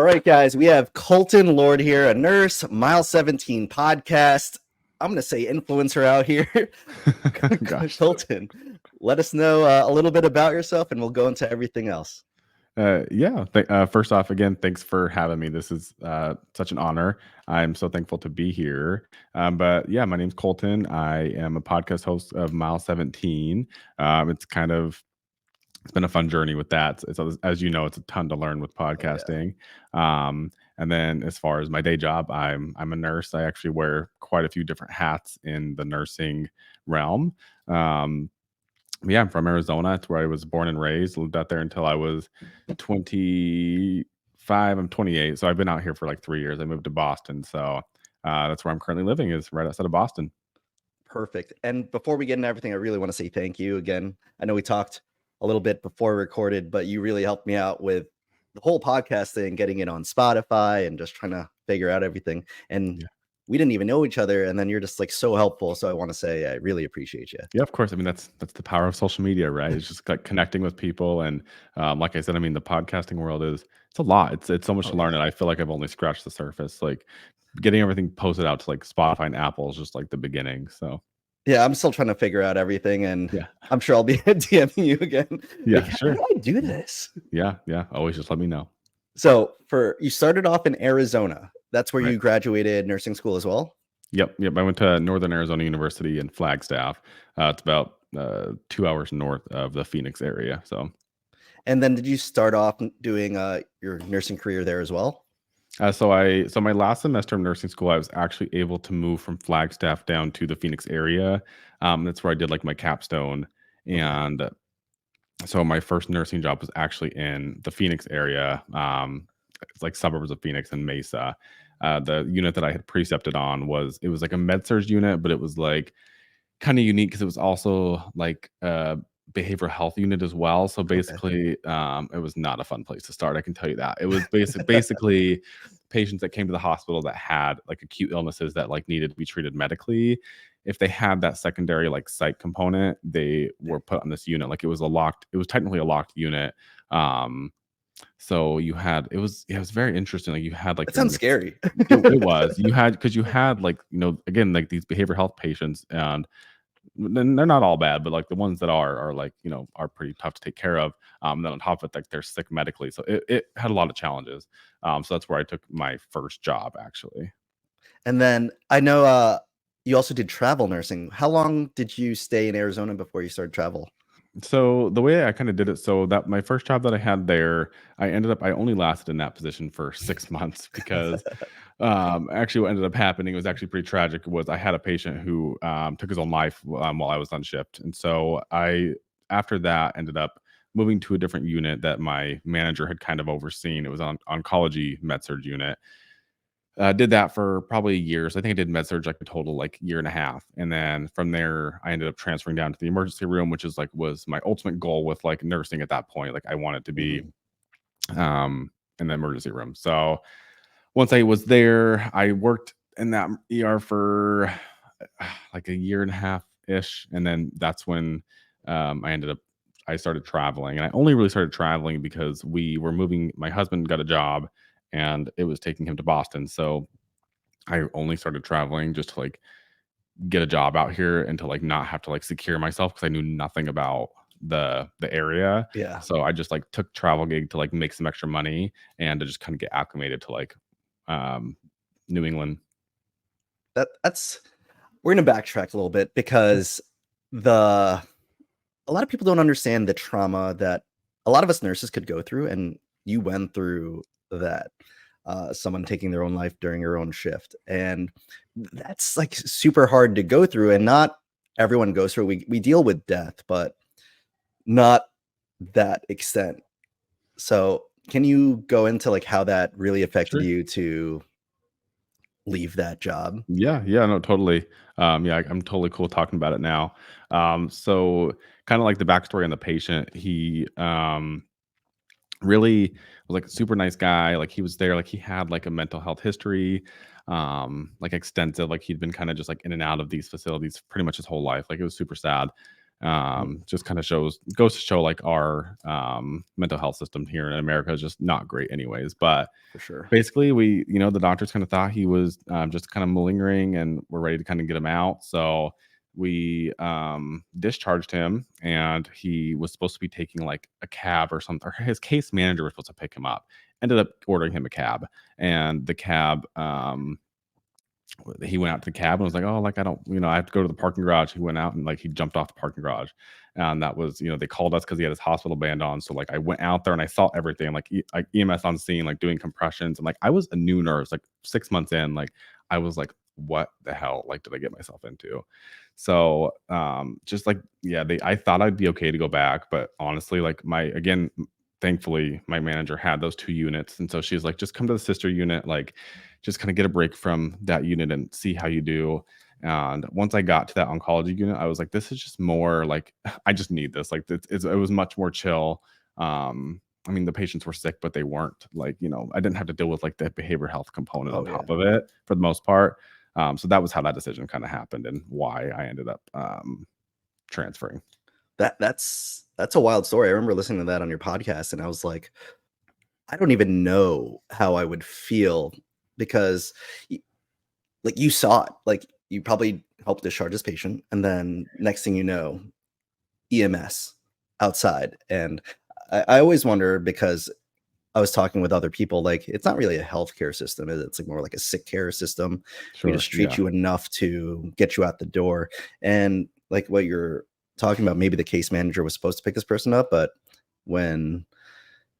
right, guys, we have Colton Lord here, a nurse, Mile 17 podcast. I'm going to say influencer out here. Gosh. Colton, let us know a little bit about yourself and we'll go into everything else. First off, again, thanks for having me. This is such an honor. I'm so thankful to be here. But yeah, my name's Colton. I am a podcast host of Mile 17. It's been a fun journey with that. As you know, it's a ton to learn with podcasting. And then as far as my day job, I'm a nurse. I actually wear quite a few different hats in the nursing realm. Yeah, I'm from Arizona. It's where I was born and raised. Lived out there until I was 25. I'm 28. So I've been out here for like 3 years. I moved to Boston. So that's where I'm currently living, is right outside of Boston. Perfect. And before we get into everything, I really want to say thank you again. I know we talked a little bit before we recorded, but you really helped me out with the whole podcast thing, getting it on Spotify and just trying to figure out everything. And we didn't even know each other, and then you're just like so helpful. So I want to say I really appreciate you. Yeah, of course. I mean, that's the power of social media, right? It's just like connecting with people, and like I said, I mean, the podcasting world it's a lot. It's so much to learn, and I feel like I've only scratched the surface. Like getting everything posted out to like Spotify and Apple is just like the beginning. So yeah, I'm still trying to figure out everything, and yeah, I'm sure I'll be DMing you again. Yeah, like, sure. How do I do this? Yeah. Always just let me know. So you started off in Arizona. That's where Right. you graduated nursing school as well? Yep. I went to Northern Arizona University in Flagstaff. It's about 2 hours north of the Phoenix area. So, and then did you start off doing your nursing career there as well? So my last semester of nursing school, I was actually able to move from Flagstaff down to the Phoenix area. That's where I did like my capstone, and so my first nursing job was actually in the Phoenix area. It's like suburbs of Phoenix and Mesa. The unit that I had precepted on was like a med-surg unit, but it was like kind of unique because it was also like a behavioral health unit as well. So basically, it was not a fun place to start. I can tell you that. It was basically patients that came to the hospital that had like acute illnesses that like needed to be treated medically. If they had that secondary like psych component, they were put on this unit. Like it was technically a locked unit. So you had, it was very interesting. Like you had like, that sounds scary. It was, because you had like, again, like these behavioral health patients, and they're not all bad, but like the ones that are like, are pretty tough to take care of. Then on top of it, like they're sick medically. So it had a lot of challenges. So that's where I took my first job actually. And then I know you also did travel nursing. How long did you stay in Arizona before you started travel? So the way I kind of did it, so that my first job that I had there, I only lasted in that position for 6 months because actually what ended up happening was actually pretty tragic. Was I had a patient who took his own life while I was on shift. And so after that ended up moving to a different unit that my manager had kind of overseen. It was an oncology med-surg unit. Did that for probably a year. So I think I did med-surg like a total like year and a half. And then from there, I ended up transferring down to the emergency room, which is like was my ultimate goal with like nursing at that point. Like I wanted to be in the emergency room. So once I was there, I worked in that ER for like a year and a half ish. And then that's when I started traveling. And I only really started traveling because we were moving. My husband got a job and it was taking him to Boston. So I only started traveling just to like get a job out here and to like not have to like secure myself because I knew nothing about the area. Yeah. So I just like took travel gig to like make some extra money and to just kind of get acclimated to like New England. We're gonna backtrack a little bit because a lot of people don't understand the trauma that a lot of us nurses could go through, and you went through that. Someone taking their own life during your own shift, and that's like super hard to go through, and not everyone goes through. We deal with death, but not that extent. So can you go into like how that really affected you to leave that job? Yeah, no, totally. I'm totally cool talking about it now. So kind of like the backstory on the patient, he really was like a super nice guy. Like he was there, like he had like a mental health history, like extensive, like he'd been kind of just like in and out of these facilities pretty much his whole life. Like it was super sad. Just kind of goes to show like our mental health system here in America is just not great anyways. But For sure. basically the doctors kind of thought he was just kind of malingering, and we're ready to kind of get him out. So we discharged him, and he was supposed to be taking like a cab or something, or his case manager was supposed to pick him up. Ended up ordering him a cab, and the cab he went out to the cab and was like, oh, like, I don't, I have to go to the parking garage. He went out and like he jumped off the parking garage. And that was, they called us because he had his hospital band on. So like I went out there and I saw everything, like EMS on scene, like doing compressions. And like I was a new nurse, like 6 months in, like I was like, what the hell like did I get myself into? So just like, yeah, I thought I'd be okay to go back, but honestly, like thankfully my manager had those 2 units, and so she's like, just come to the sister unit, like just kind of get a break from that unit and see how you do. And once I got to that oncology unit, I was like, this is just more like I just need this. Like it was much more chill. I mean, the patients were sick, but they weren't like, I didn't have to deal with like the behavioral health component on top of it for the most part. So that was how that decision kind of happened and why I ended up transferring. That's a wild story. I remember listening to that on your podcast, and I was like, I don't even know how I would feel, because like you saw it, like you probably helped discharge this patient, and then next thing you know, EMS outside. And I always wonder, because I was talking with other people, like it's not really a healthcare system, is it? It's like more like a sick care system. We just treat you enough to get you out the door. And like what you're talking about, maybe the case manager was supposed to pick this person up, but when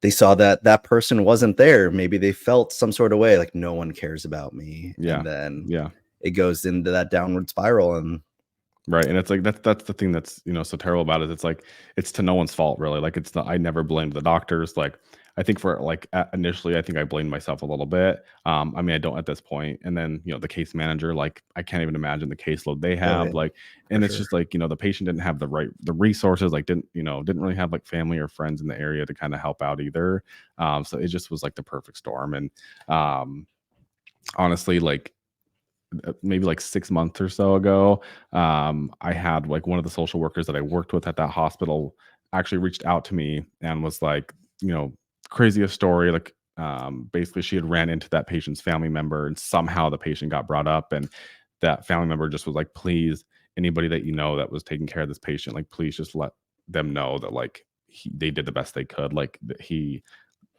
they saw that that person wasn't there, maybe they felt some sort of way, like no one cares about me. And then it goes into that downward spiral. And right. And it's like that's the thing that's so terrible about it. It's like it's to no one's fault really. Like it's not, I never blamed the doctors. Like I think for like initially I think I blamed myself a little bit. I mean, I don't at this point. And then the case manager, like I can't even imagine the caseload they have. Like, and it's just like the patient didn't have the resources, like didn't really have like family or friends in the area to kind of help out either. So it just was like the perfect storm. And honestly, like maybe like 6 months or so ago, I had like one of the social workers that I worked with at that hospital actually reached out to me and was like, craziest story. Like, basically she had ran into that patient's family member, and somehow the patient got brought up, and that family member just was like, please, anybody that that was taking care of this patient, like, please just let them know that like they did the best they could. Like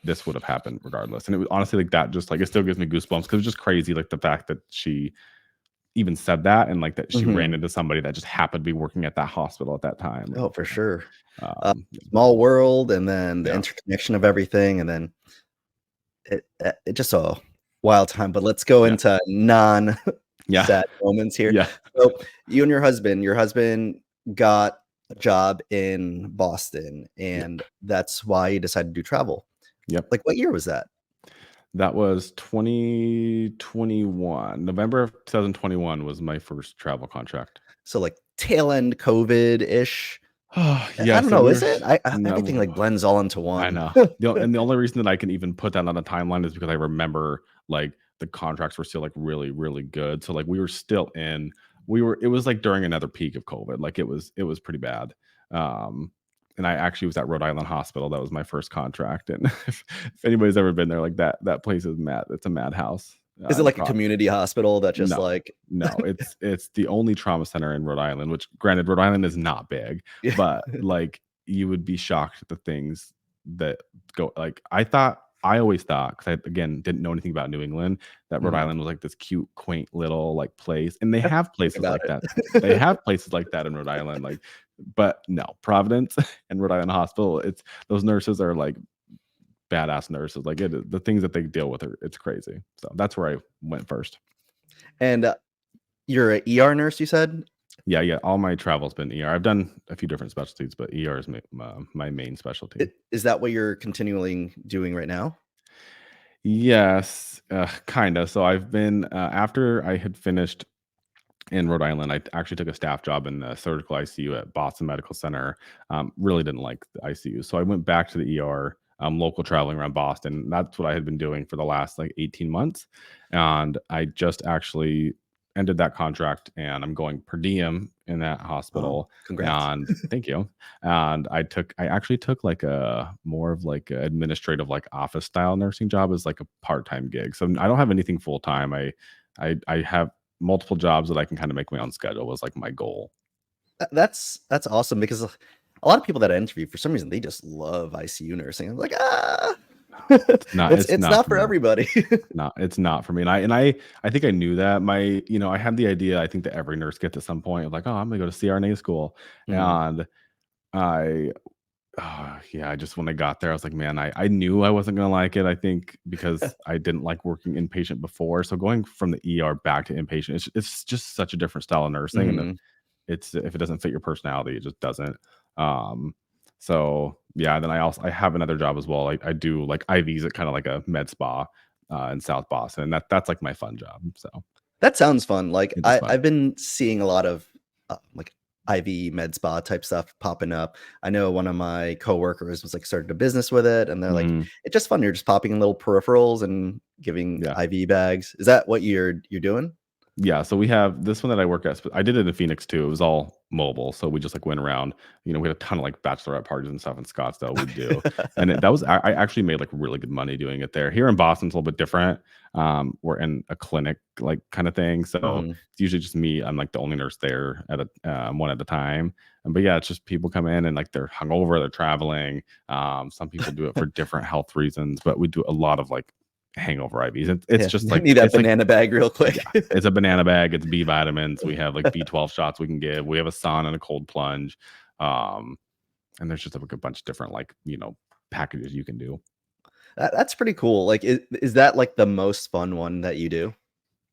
this would have happened regardless. And it was honestly like that, just like it still gives me goosebumps because it's just crazy, like the fact that she even said that, and like that she ran into somebody that just happened to be working at that hospital at that time. Oh, for sure. Small world, and then the interconnection of everything, and then it just a wild time. But let's go into sad moments here. So you and your husband got a job in Boston, and that's why you decided to do travel. Like what year was that? That was 2021. November of 2021 was my first travel contract. So like tail end COVID-ish. Oh, I don't know. Is it? Everything like blends all into one. I know. And the only reason that I can even put that on a timeline is because I remember like the contracts were still like really, really good. So like we were still it was like during another peak of COVID. Like it was pretty bad. And I actually was at Rhode Island Hospital. That was my first contract. And if anybody's ever been there, like that place is mad. It's a madhouse. Is it like a community hospital that just no, it's the only trauma center in Rhode Island, which granted, Rhode Island is not big, but like you would be shocked at the things that go. Like I always thought, because I again didn't know anything about New England, that Rhode Island was like this cute, quaint little like place. And they have places like that. They have places like that in Rhode Island. Like, but no, Providence and Rhode Island Hospital, those nurses are like badass nurses. Like the things that they deal with it's crazy. So that's where I went first. And you're an ER nurse, you said? Yeah. All my travel's been ER. I've done a few different specialties, but ER is my main specialty. Is that what you're continually doing right now? Yes, kind of. So I've been after I had finished in Rhode Island, I actually took a staff job in the surgical ICU at Boston Medical Center. Really didn't like the ICU, so I went back to the ER. Local traveling around Boston. That's what I had been doing for the last like 18 months. And I just actually ended that contract, and I'm going per diem in that Oh, hospital. congrats. And thank you. And I actually took like a more of like a administrative, like office style nursing job as like a part-time gig. So I don't have anything full time. I have multiple jobs that I can kind of make my own schedule was like my goal. That's awesome because a lot of people that I interview, for some reason, they just love ICU nursing. I'm like, It's it's not not for for me. everybody. It's not for me. And I think I knew that. I had the idea, I think that every nurse gets at some point of like, oh, I'm gonna go to CRNA school. Mhm. And I yeah, I just when I got there, I was like, man, I knew I wasn't gonna like it. I think because I didn't like working inpatient before. So going from the ER back to inpatient, it's just such a different style of nursing. And Mhm. if it doesn't fit your personality, it just doesn't. Um, so yeah, then I have another job as well. I do like IVs at kind of like a med spa in South Boston, and that's like my fun job. So That sounds fun. Like it is fun. I've been seeing a lot of like IV med spa type stuff popping up. I know one of my coworkers was like started a business with it, and they're like, Mhm. it's just fun. You're just popping in little peripherals and giving Yeah. IV bags. Is that what you're doing? Yeah, so we have this one that I work at. I did it in Phoenix too. It was all mobile, so we just like went around. We had a ton of like bachelorette parties and stuff in Scottsdale. We do, and that was I actually made like really good money doing it there. Here in Boston, it's a little bit different. We're in a clinic like kind of thing, so Mhm. it's usually just me. I'm like the only nurse there at one at a time. But yeah, it's just people come in and like they're hungover, they're traveling. Some people do it for different health reasons, but we do a lot of like hangover IVs. It's Yeah, just like need that it's like banana bag real quick. yeah, it's a banana bag, it's B vitamins, we have, like, B12 shots we can give, we have a sauna and a cold plunge, um, and there's just, like, a bunch of different, like, packages you can do. That's pretty cool. Like, is that like the most fun one that you do?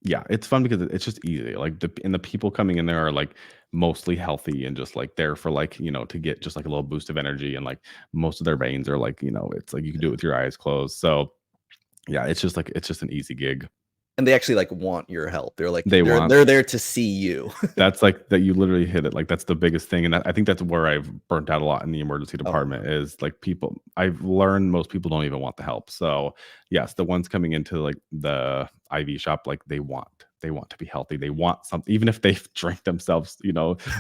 Yeah, it's fun because it's just easy, like, the people coming in there are, like, mostly healthy and just, like, there for, like, to get just, like, a little boost of energy, and, like, most of their veins are, like, it's like you can do it with your eyes closed, so, yeah, it's just an easy gig. And they actually like want your help. They're like They want they're there to see you. That's like that you literally hit it, like, that's the biggest thing, and I think that's where I've burnt out a lot in the emergency Oh, department is, like, people I've learned most people don't even want the help, so, yes, the ones coming into, like, the IV shop, like, they want to be healthy, they want something even if they've drank themselves,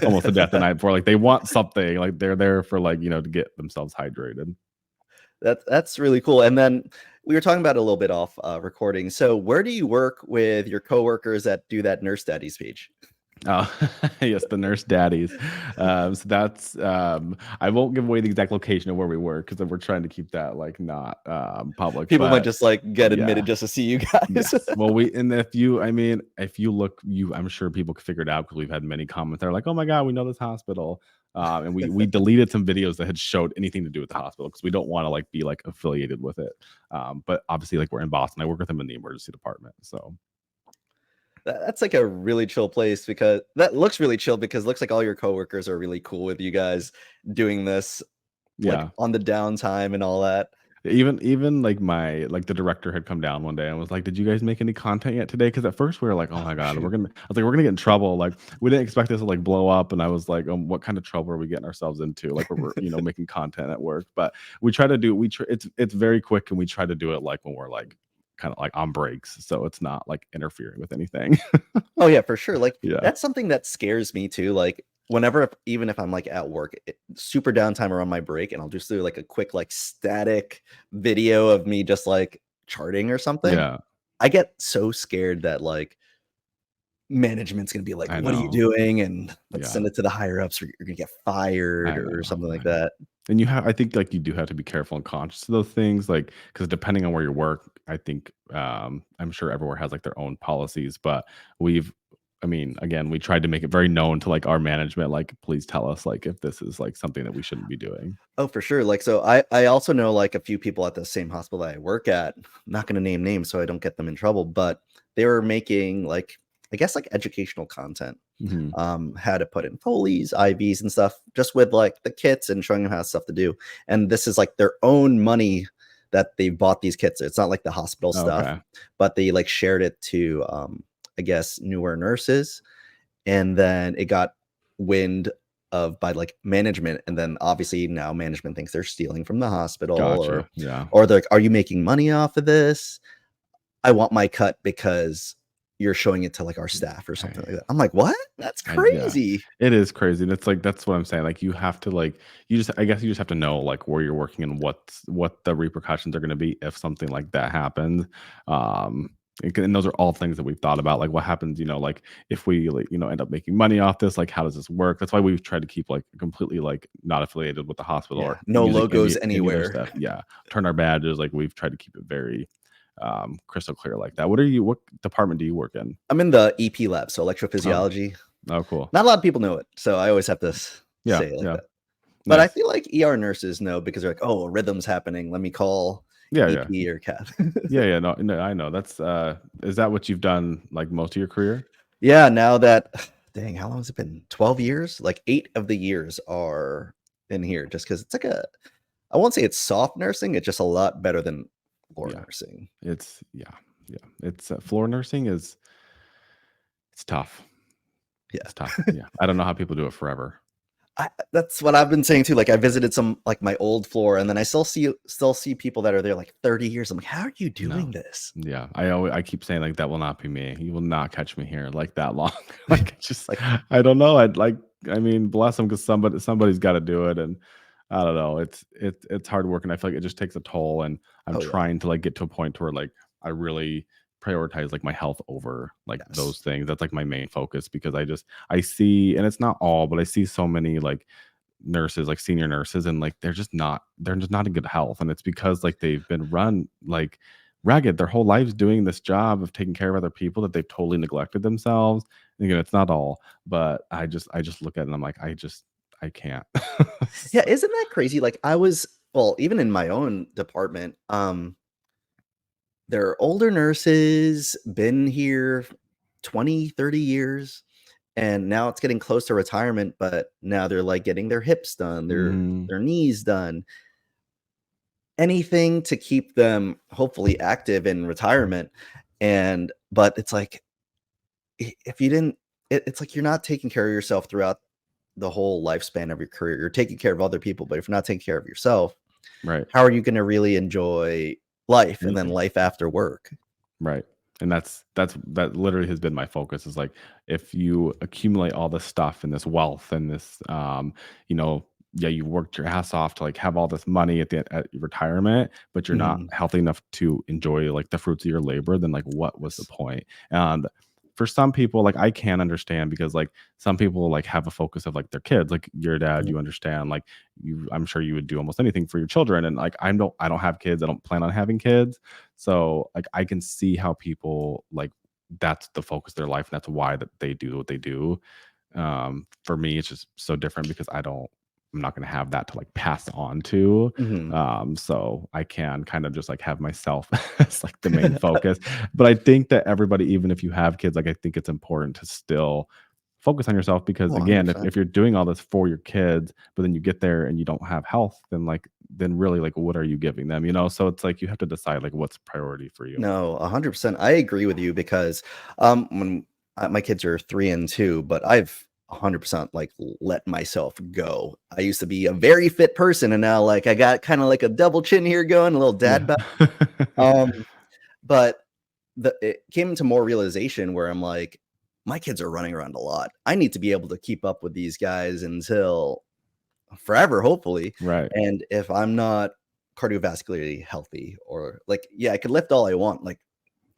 almost to death the night before, like, they want something, like, they're there for, like, to get themselves hydrated. that's really cool. And then we were talking about it a little bit off recording. So where do you work with your coworkers that do that nurse daddy speech? Oh, yes, the nurse daddies. So that's I won't give away the exact location of where we work because we're trying to keep that like not public. People might But just like get admitted yeah, just to see you guys. yes. Well, we and if you, I mean, if you look, I'm sure people could figure it out because we've had many comments. They're like, "Oh my god, we know this hospital," and we deleted some videos that had showed anything to do with the hospital because we don't want to like be like affiliated with it. But obviously, like we're in Boston, I work with them in the emergency department, so That's like a really chill place because that looks really chill because it looks like all your coworkers are really cool with you guys doing this like yeah. on the downtime and all that. Even like the director had come down one day and was like, "Did you guys make any content yet today?" Because at first we were like, "Oh Oh my god, shoot. I was like, we're gonna get in trouble." Like we didn't expect this to like blow up, and I was like, "What kind of trouble are we getting ourselves into?" Like we're making content at work, but we try to do it's very quick, and we try to do it like when we're like kind of like on breaks, so it's not like interfering with anything. Oh yeah, for sure. Like Yeah, that's something that scares me too. Like whenever, even if I'm like at work, super downtime or on my break, and I'll just do like a quick like static video of me just like charting or something. yeah, I get so scared that like management's gonna be like, I "What are you know. doing?" And let's Yeah, send it to the higher ups, or you're gonna get fired I know, or something like I know. that. And I think, like, you do have to be careful and conscious of those things, like, because depending on where you work, I think, I'm sure everywhere has, like, their own policies, but I mean, again, we tried to make it very known to, like, our management, like, "Please tell us, like, if this is, like, something that we shouldn't be doing." Oh, for sure. Like, so I also know like a few people at the same hospital that I work at. I'm not going to name names so I don't get them in trouble, but they were making like I guess like educational content. Mhm. How to put in Foley's, IVs, and stuff, just with like the kits and showing them how stuff to do. And this is like their own money that they bought these kits. It's not like the hospital stuff, Okay. but they like shared it to I guess newer nurses, and then it got wind of by like management, and then obviously now management thinks they're stealing from the hospital, Gotcha, yeah. or they're like, are you making money off of this? I want my cut because you're showing it to like our staff or something like that. I'm like, what? That's Yeah, crazy. it is crazy, and it's like that's what I'm saying. Like you have to I guess you just have to know like where you're working and what the repercussions are going to be if something like that happens. Um, and those are all things that we've thought about. Like what happens, like if we like, end up making money off this, like how does this work? That's why we've tried to keep like completely like not affiliated with the hospital Yeah. or No using logos any of their anywhere. stuff. Yeah, turn our badges. Like we've tried to keep it very crystal clear like that. What department do you work in? I'm in the EP lab, so Oh, electrophysiology. oh, cool. Not a lot of people know it, so I always have to Yeah, say it like yeah, that. But I nice. feel like ER nurses know because they're like, "Oh, a rhythm's happening. Let me call Yeah, yeah. EP or cath." Yeah, yeah, no, no, I know. That's is that what you've done like most of your career? Yeah, now that dang, how long has it been? 12 years? Like 8 of the years are in here just because it's like I won't say it's soft nursing, it's just a lot better than floor Yeah. nursing. It's yeah, yeah. It's floor nursing is it's tough. Yeah. It's tough. Yeah. I don't know how people do it forever. That's what I've been saying too. Like I visited some like my old floor, and then I still see people that are there like 30 years. I'm like, how are you No. doing this? Yeah. I keep saying like that will not be me. You will not catch me here like that long. Like it's just Like, I don't know. I mean, bless them because somebody's got to do it. And I don't know. It's hard work and I feel like it just takes a toll. And I'm oh yeah, trying to like get to a point where like I really prioritize like my health over like yes, those things. That's like my main focus because I see, and it's not all, but I see so many like nurses, like senior nurses, and like they're just not in good health. And it's because like they've been run like ragged their whole lives doing this job of taking care of other people that they've totally neglected themselves. And again, it's not all, but I just look at it and I'm like, I can't. yeah. So, Isn't that crazy? Like well, even in my own department, there are older nurses been here 20, 30 years, and now it's getting close to retirement. But now they're like getting their hips done, mhm, their knees done, anything to keep them hopefully active in retirement. And but it's like if you didn't, it's like you're not taking care of yourself throughout the whole lifespan of your career. You're taking care of other people, but if you're not taking care of yourself, right. how are you going to really enjoy life and then Anything. life after work? Right. And that literally has been my focus is like if you accumulate all this stuff and this wealth and this yeah, you worked your ass off to like have all this money at your retirement, but you're not Mhm. healthy enough to enjoy like the fruits of your labor, then like what was the point? And for some people, like I can understand because like some people like have a focus of like their kids, like your dad, Mhm. you understand, like I'm sure you would do almost anything for your children. And like I don't have kids, I don't plan on having kids. So like I can see how people like that's the focus of their life and that's why that they do what they do. For me, it's just so different because I'm not going to have that to like pass on to. Mhm. So I can kind of just like have myself as like the main focus. But I think that everybody, even if you have kids, like I think it's important to still focus on yourself because Oh, again, if, 100%. if you're doing all this for your kids, but then you get there and you don't have health, then really like what are you giving them? So it's like you have to decide like what's priority for you. No, 100%. I agree with you because when my kids are 3 and 2, but I've 100% like let myself go. I used to be a very fit person, and now like I got kind of like a double chin here going, a little dad Yeah. bod. Um, but it came to more realization where I'm like, my kids are running around a lot. I need to be able to keep up with these guys until forever, hopefully. Right. And if I'm not cardiovascularly healthy, or like, yeah, I could lift all I want, like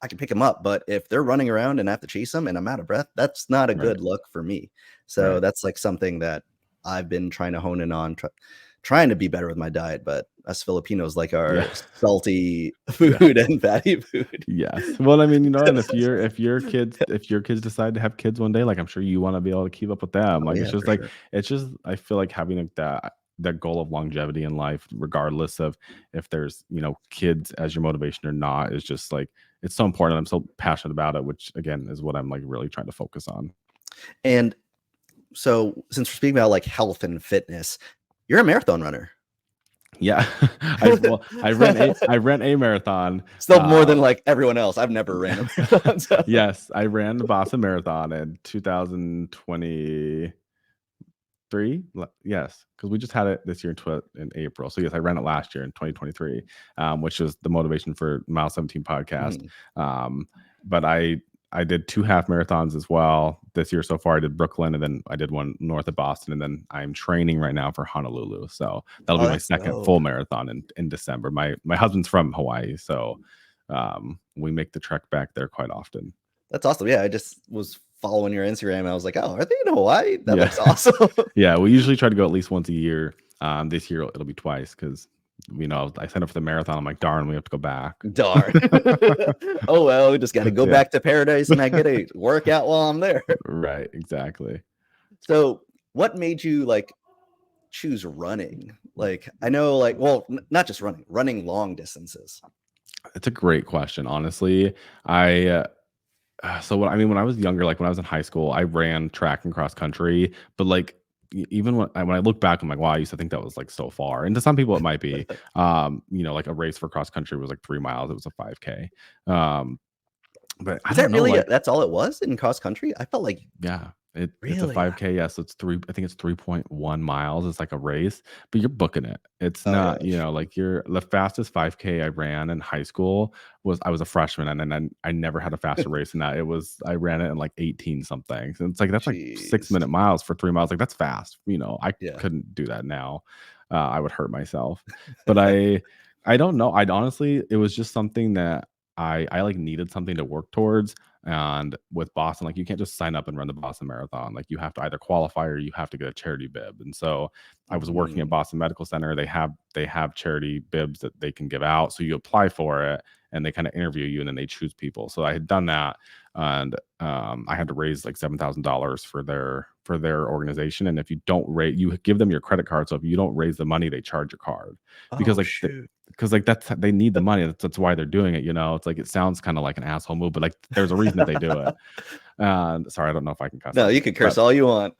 I can pick them up, but if they're running around and I have to chase them and I'm out of breath, that's not a Right. good look for me. So Right. that's like something that I've been trying to hone in on, trying to be better with my diet. But us Filipinos like Yeah. our salty Yeah. food and fatty food. Yes. Well, I mean, and if your kids decide to have kids one day, like I'm sure you want to be able to keep up with them. Oh Like yeah, for sure. it's just I feel like having like that goal of longevity in life, regardless of if there's, kids as your motivation or not, is just like it's so important. I'm so passionate about it, which again is what I'm like really trying to focus on. And so since we're speaking about like health and fitness, you're a marathon runner. Yeah. I ran a marathon. Still more than like everyone else. I've never ran a marathon. So. Yes, I ran the Boston Marathon in 2023. Yes, because we just had it this year in April. So yes, I ran it last year in 2023, which was the motivation for Mile 17 podcast. Mhm. Um, but I did 2 half marathons as well this year so far. I did Brooklyn, and then I did one north of Boston, and then I'm training right now for Honolulu. So that'll Oh, be my that's second dope. full marathon in December. My husband's from Hawaii, so we make the trek back there quite often. That's awesome. Yeah, I just was following your Instagram and I was like, oh, are they in Hawaii? That Yeah. looks awesome. Yeah, we usually try to go at least once a year. This year it'll be twice because I signed up for the marathon. I'm like, darn, we have to go back. Darn. Oh well, we just got to go Yeah. back to paradise and I get a workout while I'm there. Right, exactly. So, what made you like choose running? Like, I know, like, well, not just running long distances. It's a great question, honestly. I so when I was younger, like when I was in high school, I ran track and cross country, but like even when I look back, I'm like, wow, I used to think that was like so far. And to some people, it might be. Like a race for cross country was like 3 miles. It was a 5K. But I Is don't that know, really like that's all it was in cross country? I felt like yeah, it's a really. 5K. Yeah, so I think it's 3.1 miles. It's like a race, but you're booking it. It's Oh yeah, not, like you're the fastest 5K I ran in high school I was a freshman, and then I never had a faster race than that. I ran it in like 18 something. So it's like that's like jeez. 6 minute miles for 3 miles. Like that's fast. I Yeah. couldn't do that now. I would hurt myself. But I don't know. I'd honestly, it was just something that I like needed something to work towards. And with Boston, like you can't just sign up and run the Boston Marathon. Like you have to either qualify or you have to get a charity bib. And so I was working at Mhm. Boston Medical Center. They have charity bibs that they can give out. So you apply for it and they kind of interview you and then they choose people. So I had done that, and I had to raise like $7,000 for their organization. And if you don't raise, you give them your credit card. So if you don't raise the money, they charge your card because Oh like shoot. because like they need the money. That's why they're doing it. It's like it sounds kind of like an asshole move, but like there's a reason that they do it. And sorry, I don't know if I can cuss No, on you here, can but curse all you want.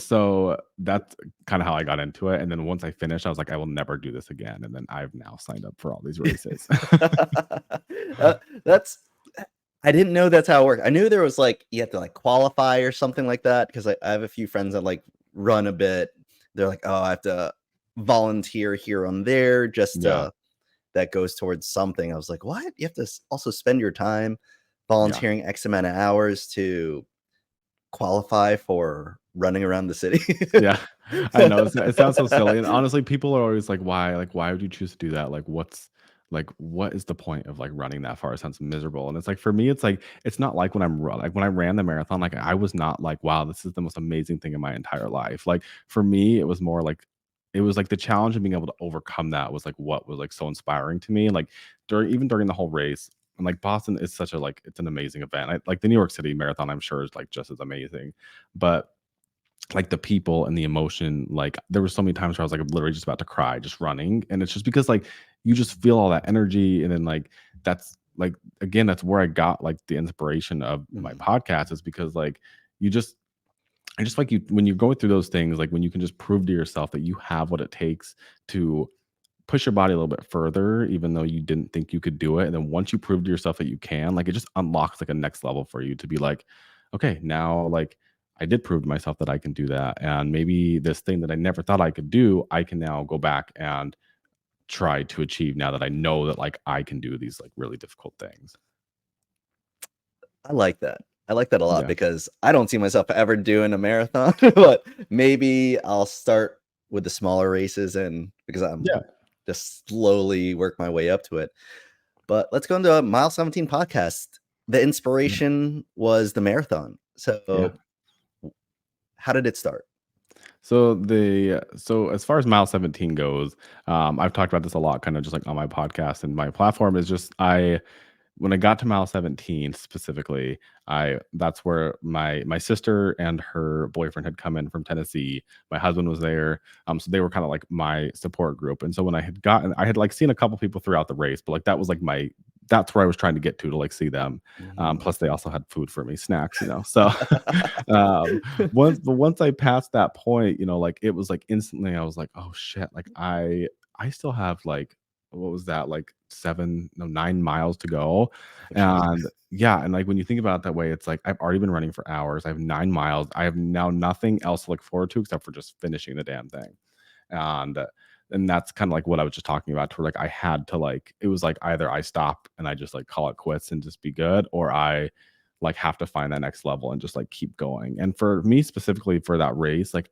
so that's kind of how I got into it. And then once I finished, I was like, I will never do this again. And then I've now signed up for all these races. That's I didn't know that's how it worked. I knew there was like you have to like qualify or something like that because I have a few friends that like run a bit. They're like, oh, I have to volunteer here on there just Yeah, that goes towards something. I was like, what? You have to also spend your time yeah. volunteering X amount of hours to qualify for running around the city. Yeah, I know. It sounds so silly, and honestly, people are always like, "Why? Like, why would you choose to do that? What is the point of like running that far? It sounds miserable." And it's like for me, it's like it's not like when I ran the marathon, like I was not like, "Wow, this is the most amazing thing in my entire life." Like for me, it was more like it was like the challenge of being able to overcome that was like what was like so inspiring to me. Like during the whole race, and like Boston is such a like it's an amazing event. Like the New York City Marathon, I'm sure is like just as amazing, but like the people and the emotion, like there were so many times where I was like literally just about to cry just running. And it's just because like you just feel all that energy. And then like that's like again, that's where I got like the inspiration of my Mhm. podcast is because like you just I just like you when you're going through those things, like when you can just prove to yourself that you have what it takes to push your body a little bit further, even though you didn't think you could do it. And then once you prove to yourself that you can, like it just unlocks like a next level for you to be like, okay, now like I did prove to myself that I can do that. And maybe this thing that I never thought I could do, I can now go back and try to achieve now that I know that like I can do these like really difficult things. I like that. I like that a lot Yeah. because I don't see myself ever doing a marathon, but maybe I'll start with the smaller races and because I'm Yeah. just slowly work my way up to it. But let's go into a Mile 17 podcast. The Yeah. inspiration was the marathon. Yeah. So how did it start? So as far as mile 17 goes, I've talked about this a lot, kind of just like on my podcast and my platform is just when I got to mile 17 specifically, I that's where my sister and her boyfriend had come in from Tennessee. My husband was there. So they were kind of like my support group. And so when I had like seen a couple people throughout the race, but like that was like that's where I was trying to get to like see them. Mhm. Plus they also had food for me, snacks. So once I passed that point, like it was like instantly I was like, oh shit, like I still have like what was that like 9 miles to go. Oh, jeez. And yeah, and like when you think about it that way, it's like I've already been running for hours. I have 9 miles. I have now nothing else to look forward to except for just finishing the damn thing. And and that's kind of like what I was just talking about, to where like I had to like it was like either I stop and I just like call it quits and just be good, or I like have to find that next level and just like keep going. And for me specifically for that race, like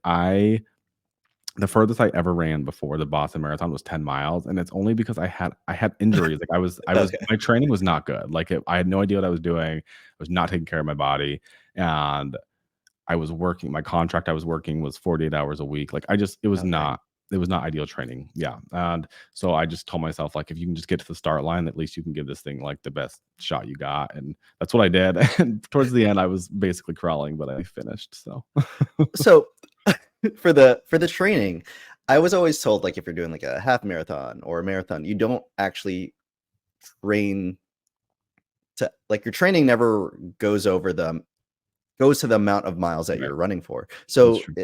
the furthest I ever ran before the Boston Marathon was 10 miles, and it's only because I had injuries. Like I was Okay. my training was not good. Like I had no idea what I was doing. I was not taking care of my body, and I was working. My contract I was working was 48 hours a week. Like Okay. it was not ideal training. Yeah, and so I just told myself like if you can just get to the start line, at least you can give this thing like the best shot you got, and that's what I did. And towards the end, I was basically crawling, but I finished. So So for the training, I was always told like if you're doing like a half marathon or a marathon, you don't actually train to like your training never goes to the amount of miles that right, you're running for. that's So true.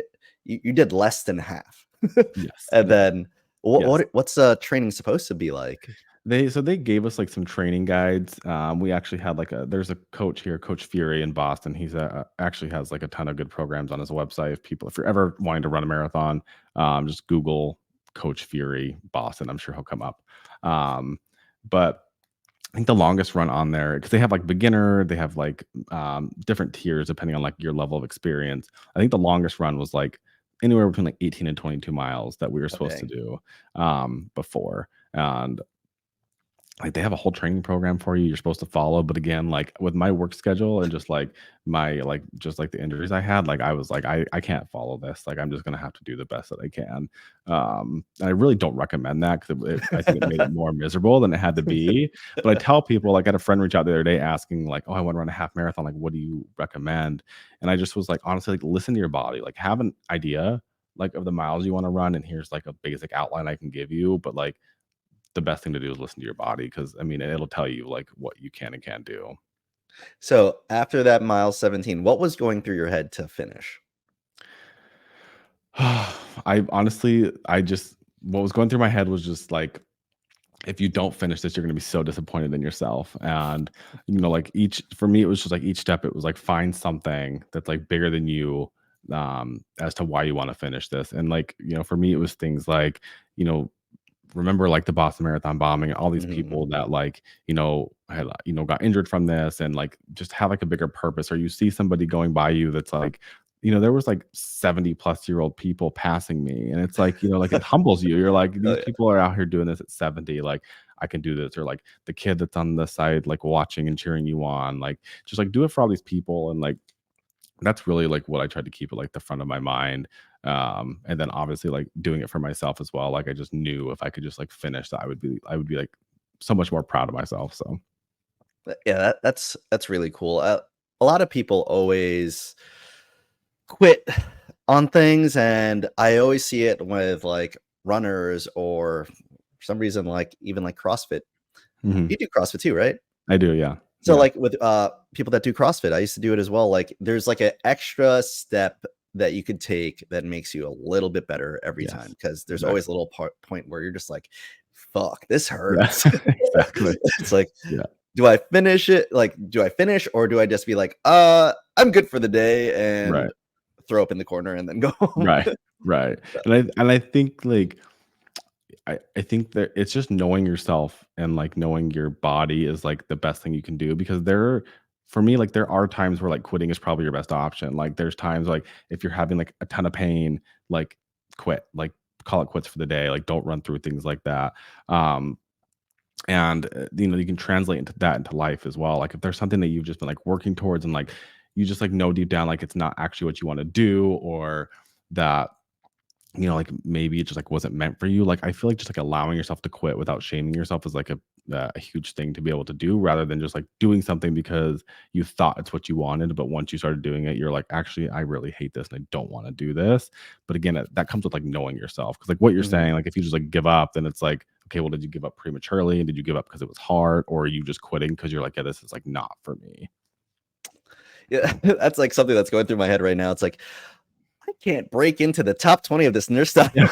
you did less than half. Yes, And yes, then yes. what's training supposed to be like? They gave us, like, some training guides. We actually had, like, there's a coach here, Coach Fury in Boston. He's, actually has, like, a ton of good programs on his website. If you're ever wanting to run a marathon, just Google Coach Fury Boston. I'm sure he'll come up. But I think the longest run on there because they have, like, beginner, they have, like, different tiers depending on, like, your level of experience. I think the longest run was, like, anywhere between, like, 18 and 22 miles that we were Oh, supposed to dang. do, before, and like, they have a whole training program for you you're supposed to follow, but again, like, with my work schedule and just, like, just, like, the injuries I had, like, I was like, I can't follow this, like, I'm just gonna have to do the best that I can." And I really don't recommend that 'cause I think it made it more miserable than it had to be, but I tell people like, I had a friend reach out the other day asking, like, "Oh, I wanna run a half marathon, like, what do you recommend?" And I just was like, honestly, like, listen to your body, like, have an idea, like, of the miles you wanna run, and here's, like, a basic outline I can give you, but, like, the best thing to do is listen to your body because I mean, it'll tell you, like, what you can and can't do. So after that mile 17, what was going through your head to finish? I honestly I just what was going through my head was just, like, if you don't finish this, you're gonna be so disappointed in yourself, and, like, each for me, it was just, like, each step, it was, like, find something that's, like, bigger than you, as to why you wanna finish this, and, like, for me, it was things like, you know, remember like the Boston Marathon bombing, all these Mhm. people that like, had, got injured from this and like just have like a bigger purpose, or you see somebody going by you that's like, there was like 70-plus-year-old people passing me. And it's like, like it humbles you. You're like, Oh, these yeah. people are out here doing this at 70. Like I can do this. Or like the kid that's on the side, like watching and cheering you on. Like just like do it for all these people. And like that's really like what I tried to keep at like the front of my mind. And then obviously like doing it for myself as well. Like I just knew if I could just like finish that, I would be like so much more proud of myself. So Yeah, that's really cool. A lot of people always quit on things, and I always see it with like runners or for some reason like even like CrossFit. mhm. You do CrossFit too, right? I do, yeah. So Yeah. like with people that do CrossFit, I used to do it as well. Like there's like an extra step that you could take that makes you a little bit better every time Yes. because there's always a Exactly. little point where you're just like, fuck, this Yeah. hurts. Exactly. It's like, Yeah. do I finish it? Like, do I finish or do I just be like, I'm good for the day and Right. throw up in the corner and then go home? Right. Right. And I think like I think that it's just knowing yourself and like knowing your body is like the best thing you can do because for me, like there are times where like quitting is probably your best option. Like there's times like if you're having like a ton of pain, like quit, like call it quits for the day, like don't run through things like that. Um, and you can translate into that into life as well. Like if there's something that you've just been like working towards and like you just like know deep down like it's not actually what you want to do or that like maybe it just like wasn't meant for you. Like I feel like just like allowing yourself to quit without shaming yourself is like a huge thing to be able to do rather than just like doing something because you thought it's what you wanted. But once you started doing it, you're like, actually, I really hate this and I don't want to do this. But again, that comes with like knowing yourself. Cause like what you're Mhm. saying, like if you just like give up, then it's like, okay, well, did you give up prematurely? And did you give up because it was hard? Or are you just quitting because you're like, yeah, this is like not for me? Yeah, that's like something that's going through my head right now. It's like, I can't break into the top 20 of this nurse Yeah.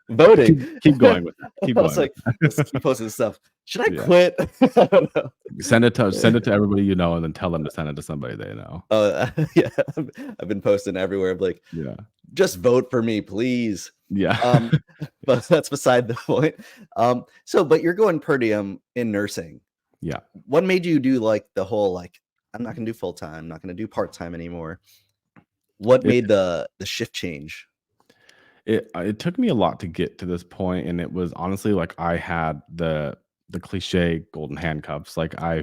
voting. Keep going with that. Keep I was going with like, that. let's keep posting stuff. Should I Yeah. quit? I don't know. Send it to everybody you know, and then tell them to send it to somebody they know. Yeah, I've been posting everywhere. I'm like, Yeah. just vote for me, please. Yeah. Um, but that's beside the point. But you're going per diem in nursing. Yeah. What made you do like the whole like I'm not gonna do full time, not gonna do part time anymore. What It made the shift change? it took me a lot to get to this point, and it was honestly like I had the cliche golden handcuffs. Like I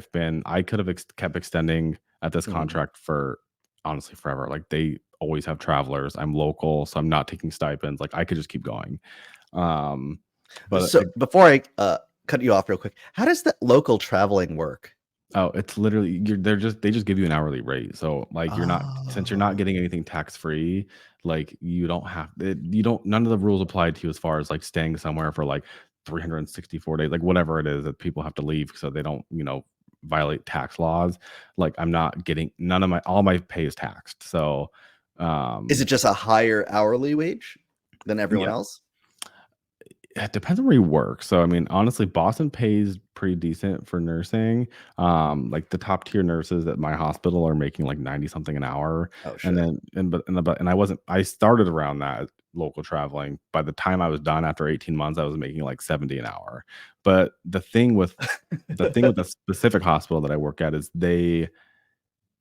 could have kept extending at this Mhm. contract for honestly forever. Like they always have travelers. I'm local, so I'm not taking stipends. Like I could just keep going. Um, but So before I cut you off real quick, how does that local traveling work? Oh, it's literally they just give you an hourly rate. So, like, you're not since you're not Oh, getting anything tax free, like, you don't have you don't none of the rules apply to you as far as, like, staying somewhere for, like, 364 days, like, whatever it is that people have to leave so they don't, violate tax laws. Like, I'm not getting none of my all my pay is taxed. So, is it um just a higher hourly wage than everyone yeah. else? It depends on where you work. So, I mean, honestly, Boston pays pretty decent for nursing. Like the top tier nurses at my hospital are making like 90 something an hour. Oh, And shit. then, and I wasn't, I started around that local traveling. By the time I was done after 18 months, I was making like 70 an hour. But the thing with the specific hospital that I work at is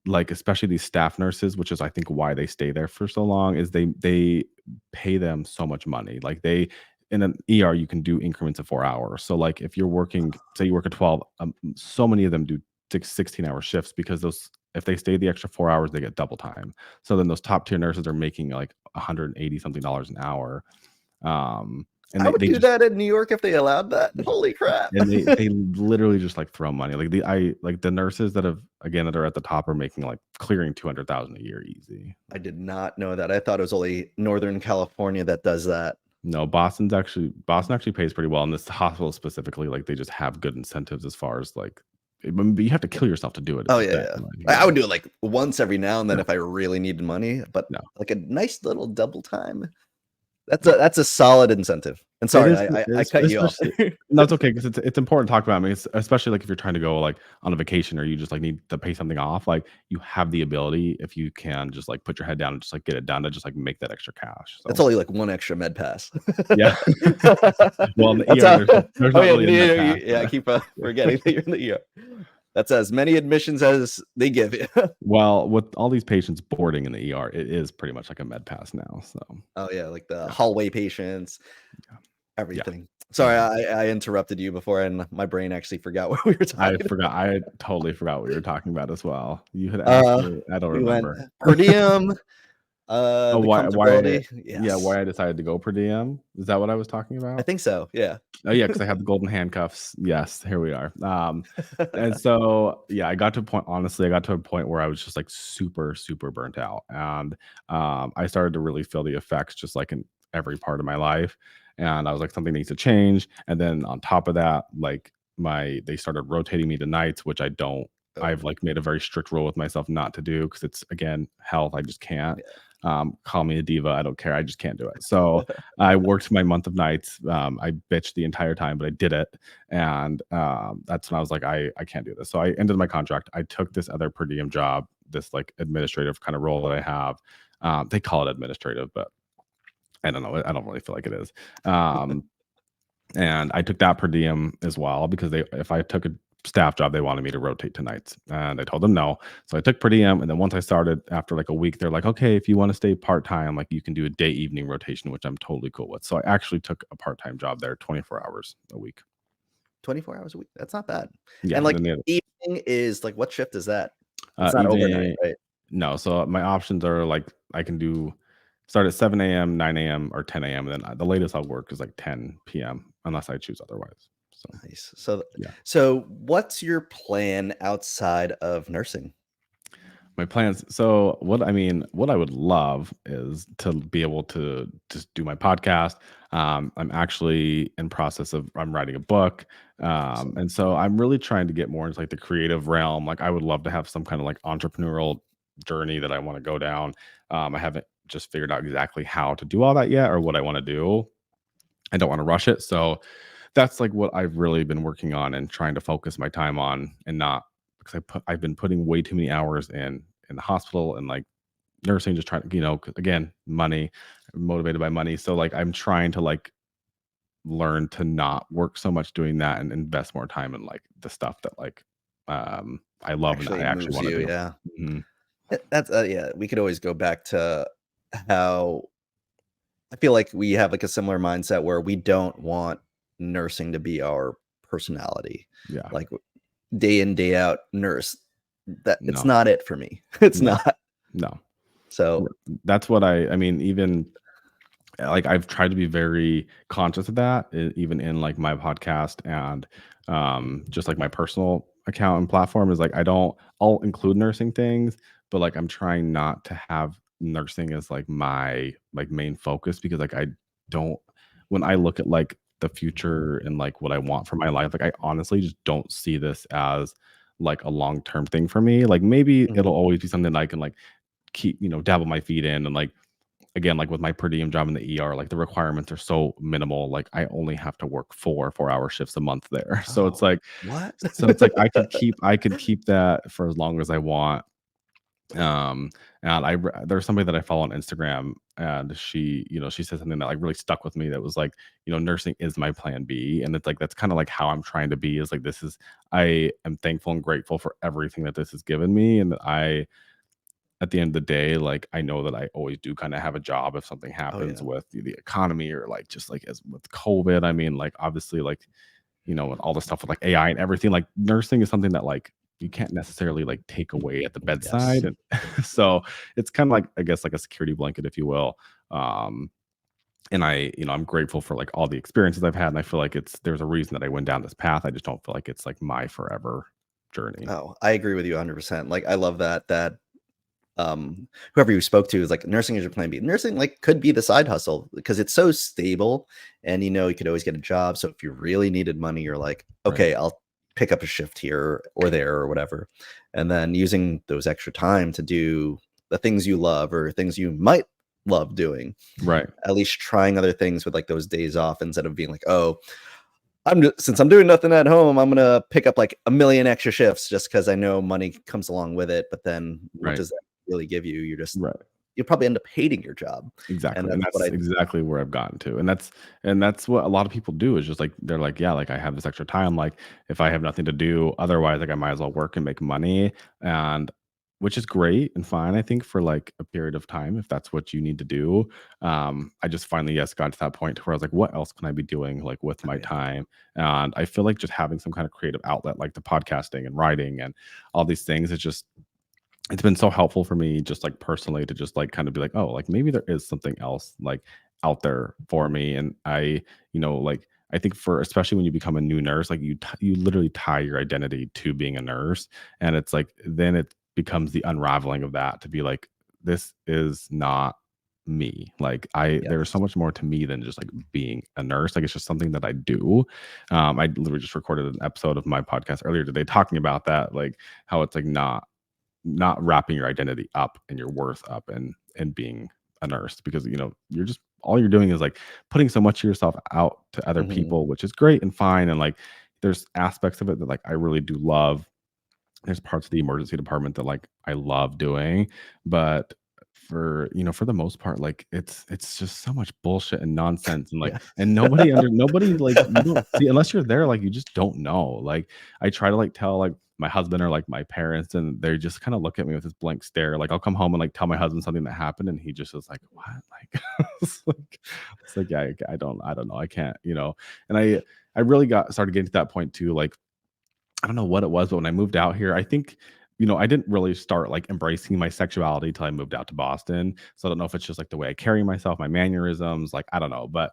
like, especially these staff nurses, which is I think why they stay there for so long, is they pay them so much money. Like they in an ER, you can do increments of 4 hours. So like if you're working, say you work at 12, so many of them do 16-hour shifts because those if they stay the extra 4 hours, they get double time. So then those top tier nurses are making like 180 something dollars an hour. And I would they do just that in New York if they allowed that. Holy crap. and they literally just, like, throw money. Like, the nurses that have again, that are at the top are making, like, clearing 200,000 a year easy. I did not know that. I thought it was only Northern California that does that. No, Boston actually pays pretty well, and this hospital specifically, like, they just have good incentives as far as, like but you have to kill yourself to do it Oh, if you yeah, bet, yeah. like, I yeah. would do it, like, once every now and then No, if I really needed money, but, no. like, a nice little double time, that's a solid incentive. And It sorry, is I es cut you off especially there. no, it's okay 'cause it's important to talk about. I mean, it's especially, like, if you're trying to go, like, on a vacation or you just, like, need to pay something off, like, you have the ability, if you can just, like, put your head down and just, like, get it done to just, like, make that extra cash, It's so, only, like, 1 extra med pass. yeah. Well, in the That's ER, how there's oh, not yeah, really a med yeah, pass, yeah, I keep, forgetting that you're in the ER. That's as many admissions as they give you. well, with all these patients boarding in the ER, it is pretty much like a med pass now, so, Oh, yeah, like the yeah, hallway patients, yeah, everything. Sorry, mhm. I interrupted you before, and my brain actually forgot what we were talking about. I totally forgot what you were talking about as well. You had asked Uh, me I don't we went remember. per diem, Oh, the why comfortability. yeah, Yes, why I decided to go per diem? Is that what I was talking I about? think so, yeah. Oh, yeah, because I had the golden handcuffs. Yes, here we are. And so, yeah, I got to a point where I was just, like, super, super burnt out, and, I started to really feel the effects just, like, in every part of my life, and I was like, "Something needs to change," and then on top of that, like, they started rotating me to nights, which Oh, I've, like, made a very strict rule with myself not to do because it's, again, health, I just can't. yeah. Call me a diva, I don't care, I just can't do it. So, I worked my month of nights. I bitched the entire time, but I did it. And that's when I was like, I can't do this. So I ended my contract. I took this other per diem job, this like administrative kind of role that I have. They call it administrative, but I don't know. I don't really feel like it is. Um, and I took that per diem as well because if I took a staff job, they wanted me to rotate to nights. And I told them no. So I took per diem. And then once I started, after like a week, they're like, okay, if you want to stay part time, like you can do a day evening rotation, which I'm totally cool with. So I actually took a part time job there, 24 hours a week. 24 hours a week, that's not bad. Yeah. And, Then like, the other, evening is like, what shift is that? It's not overnight, evening, right? no. So my options are like, I can do start at 7 a.m., 9 a.m., or 10 a.m. And then the latest I'll work is like 10 p.m. unless I choose otherwise. So, Nice. So yeah. so what's your plan outside of nursing? My plans. So what I would love is to be able to just do my podcast. I'm actually in process of I'm writing a book. Awesome. And so I'm really trying to get more into like the creative realm. Like I would love to have some kind of like entrepreneurial journey that I want to go down. I haven't just figured out exactly how to do all that yet or what I want to do. I don't want to rush it. So that's like what I've really been working on and trying to focus my time on and not because I've been putting way too many hours in the hospital and like nursing, just trying to, 'cause again, money, motivated by money. So like I'm trying to like learn to not work so much doing that and invest more time in like the stuff that like I love and I Actually actually moves want to you, do. yeah. Mhm. That's yeah, we could always go back to how I feel like we have, like, a similar mindset where we don't want nursing to be our personality. Yeah. Like, day in, day out nurse, that it's No. not it for me. It's No. not. No. So That's what I mean, even like I've tried to be very conscious of that, even in like my podcast and just like my personal account and platform is like I'll include nursing things, but like I'm trying not to have nursing as like my like main focus because like I don't when I look at like the future and like what I want for my life, like I honestly just don't see this as like a long-term thing for me. Like maybe it'll mhm. always be something that I can like keep, dabble my feet in and like again, like with my per diem job in the ER, like the requirements are so minimal. Like I only have to work 4 4-hour shifts a month there. Oh, what? So it's like I could keep that for as long as I want. And there's somebody that I follow on Instagram and she said something that like really stuck with me that was like, nursing is my plan B. And it's like that's kind of like how I'm trying to be is like I am thankful and grateful for everything that this has given me. And that I at the end of the day, like, I know that I always do kinda have a job if something Oh, happens yeah. with the economy or, like, just, like, as with COVID. I mean, like, obviously, like, with all the stuff with, like, AI and everything, like, nursing is something that, like, you can't necessarily, like, take away at the Yes. bedside, and so it's kinda like, I guess, like a security blanket, if you will, um, and I'm grateful for, like, all the experiences I've had, and I feel like there's a reason that I went down this path. I just don't feel like it's, like, my forever journey. Oh, I agree with you 100%. Like, I love that whoever you spoke to is like nursing is your plan B. Nursing like could be the side hustle because it's so stable and you could always get a job. So if you really needed money, you're like, Right. okay, I'll pick up a shift here or there or whatever. And then using those extra time to do the things you love or things you might love doing, Right. at least trying other things with like those days off instead of being like, oh, since I'm doing nothing at home, I'm gonna pick up like a million extra shifts just because I know money comes along with it. But then what Right. does that really give you? Right. You'll probably end up hating your job. And Exactly, and that's what that's I exactly where I've gotten to, and that's what a lot of people do is just, like, they're like, "Yeah, like, I have this extra time, like, if I have nothing to do otherwise, like, I might as well work and make money," and which is great and fine, I think, for, like, a period of time if that's what you need to do. I just finally, yes, got to that point to where I was like, "What else can I be doing, like, with oh my yeah. time?" And I feel like just having some kind of creative outlet, like the podcasting and writing and all these things, it's been so helpful for me just like personally to just like kind of be like, oh, like maybe there is something else like out there for me. And like I think for especially when you become a new nurse, like you literally tie your identity to being a nurse, and it's like then it becomes the unraveling of that to be like, this is not me. Like there's so Yes. much more to me than just like being a nurse. Like it's just something that I do. I literally just recorded an episode of my podcast earlier today talking about that, like how it's like not wrapping your identity up and your worth up and being a nurse because you're just all you're doing is like putting so much of yourself out to other Mhm. people, which is great and fine, and like there's aspects of it that like I really do love. There's parts of the emergency department that like I love doing, but for the most part, like it's just so much bullshit and nonsense and like Yes. and nobody like you don't see unless you're there, like you just don't know. Like I try to like tell like my husband or like my parents and they just kind of look at me with this blank stare. Like I'll come home and like tell my husband something that happened and he just is like, what? Like it's like yeah, I don't know. I can't, and I really started getting to that point too, like I don't know what it was, but when I moved out here, I think, I didn't really start like embracing my sexuality till I moved out to Boston. So I don't know if it's just like the way I carry myself, my mannerisms, like I don't know. But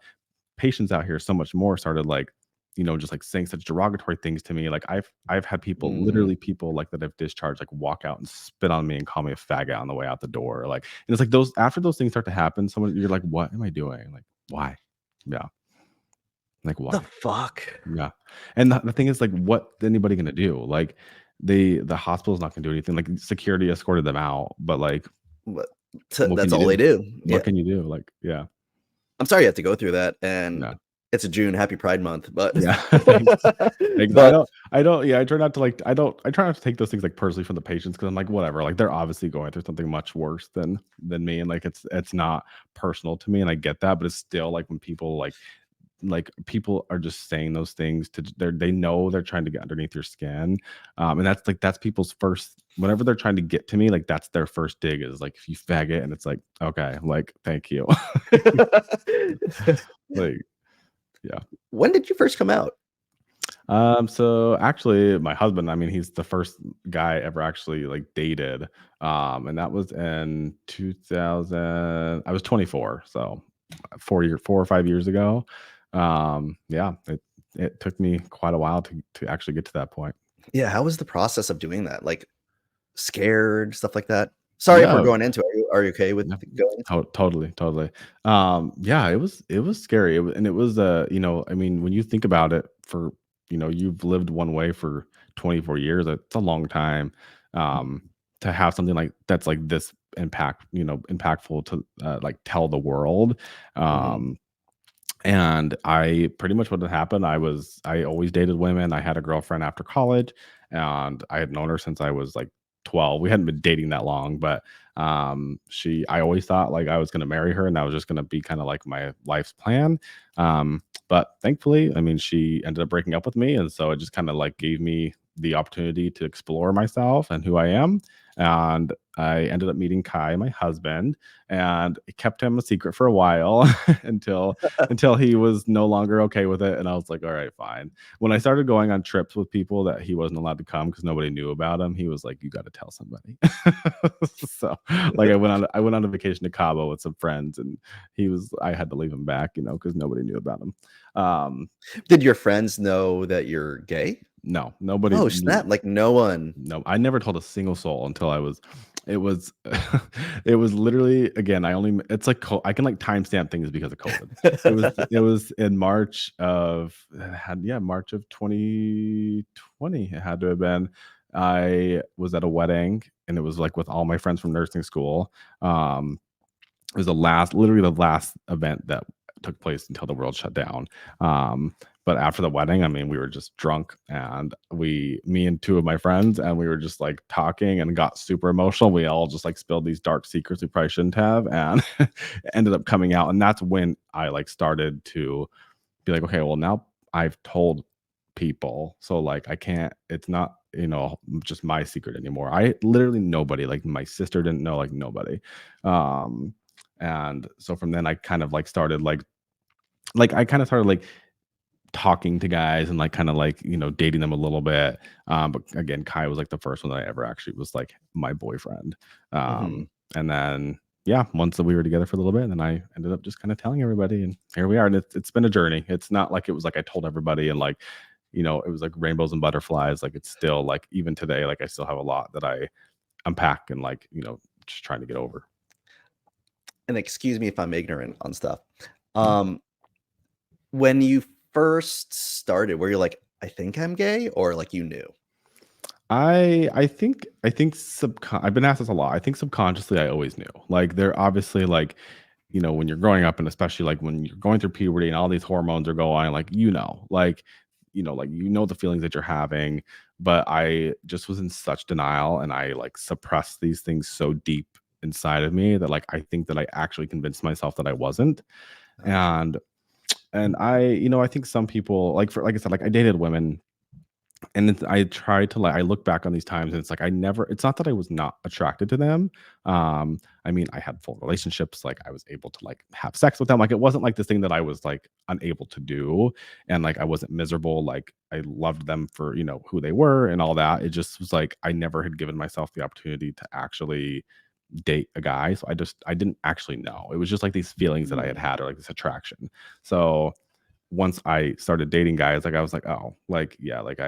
patients out here so much more started like, just like saying such derogatory things to me. Like I've had Mm. literally people like that have discharged, like walk out and spit on me and call me a faggot on the way out the door. Like, and it's like those after those things start to happen, someone you're like, what am I doing? Like, why? Yeah. Like The why? fuck? Yeah, and the thing is, like, what's anybody gonna do? Like, the hospital's not gonna do anything, like, security escorted them out, but, like, What what can that's you all they do? do. What Yeah. can you do? Like, yeah, I'm sorry you have to go through that, and yeah, it's a June, happy Pride Month, but yeah, thanks, thanks. I but don't I don't yeah, I try not to, like I try not to take those things, like, personally from the patients because 'cause I'm like, "Whatever," like, they're obviously going through something much worse than me, and, like, it's not personal to me, and I get that, but it's still, like, when people, like like people are just saying those things they know they're trying to get underneath your skin. And that's people's first, whenever they're trying to get to me, like that's their first dig is like, if you faggot, and it's like, okay, like, thank you. Like, yeah. When did you first come out? So actually my husband, I mean, he's the first guy I ever actually like dated. And that was in 2000. I was 24, so 4 or 5 years ago. Yeah, it took me quite a while to actually get to that point. Yeah, how was the process of doing that? Like, scared, stuff like that? Sorry if we're Yeah, going into it. Are you okay with yeah, going into it? totally. Yeah, it was scary. And it was I mean, when you think about it, for you've lived one way for 24 years. It's a long time. Um, to have something like that's like this impactful to like tell the world. Mhm, Um, and I pretty much what had happened, I always dated women. I had a girlfriend after college, and I had known her since I was like 12. We hadn't been dating that long, but I always thought like I was going to marry her and that was just going to be kind of like my life's plan. But thankfully, I mean, she ended up breaking up with me, and so it just kind of like gave me the opportunity to explore myself and who I am. And I ended up meeting Kai, my husband, and I kept him a secret for a while until he was no longer okay with it. And I was like, all right, fine. When I started going on trips with people that he wasn't allowed to come because nobody knew about him, he was like, you got to tell somebody. So like I went on a vacation to Cabo with some friends, and I had to leave him back, because nobody knew about him. Um, Did your friends know that you're gay? no, nobody Oh, knew. snap, like, no one. No, I never told a single soul until it was it was literally, again, it's like I can like timestamp things because of COVID. It was in March of March of 2020. It had to have been. I was at a wedding, and it was like with all my friends from nursing school. It was literally the last event that took place until the world shut down. But after the wedding, I mean, we were just drunk, and me and two of my friends, and we were just like talking and got super emotional. We all just like spilled these dark secrets we probably shouldn't have, and it ended up coming out. And that's when I like started to be like, okay, well, now I've told people, so like I can't. It's not just my secret anymore. I literally nobody, like my sister didn't know, like nobody. Um, and so from then I kind of like started like I kind of started like talking to guys and like kind of like dating them a little bit. But again, Kai was like the first one that I ever actually was like my boyfriend. Mhm. And then yeah, once we were together for a little bit, and then I ended up just kind of telling everybody, and here we are. And it's been a journey. It's not like it was like I told everybody and like it was like rainbows and butterflies. Like it's still like even today, like I still have a lot that I unpack and like just trying to get over. And excuse me if I'm ignorant on stuff. Yeah. Um, when you first started, were you like, "I think I'm gay," or, like, you knew? I think I've been asked this a lot. I think subconsciously I always knew. Like they're obviously like, when you're growing up, and especially like when you're going through puberty and all these hormones are going, like the feelings that you're having. But I just was in such denial, and I like suppressed these things so deep inside of me that like I think that I actually convinced myself that I wasn't. Oh. And I think some people like I said, like I dated women, and I try to like I look back on these times, and it's like it's not that I was not attracted to them. I mean, I had full relationships, like I was able to like have sex with them. Like it wasn't like this thing that I was like unable to do, and like I wasn't miserable. Like I loved them for who they were and all that. It just was like I never had given myself the opportunity to actually date a guy. So I didn't actually know. It was just like these feelings that I had Mm. had, or like this attraction. So once I started dating guys, like I was like, oh, like yeah, like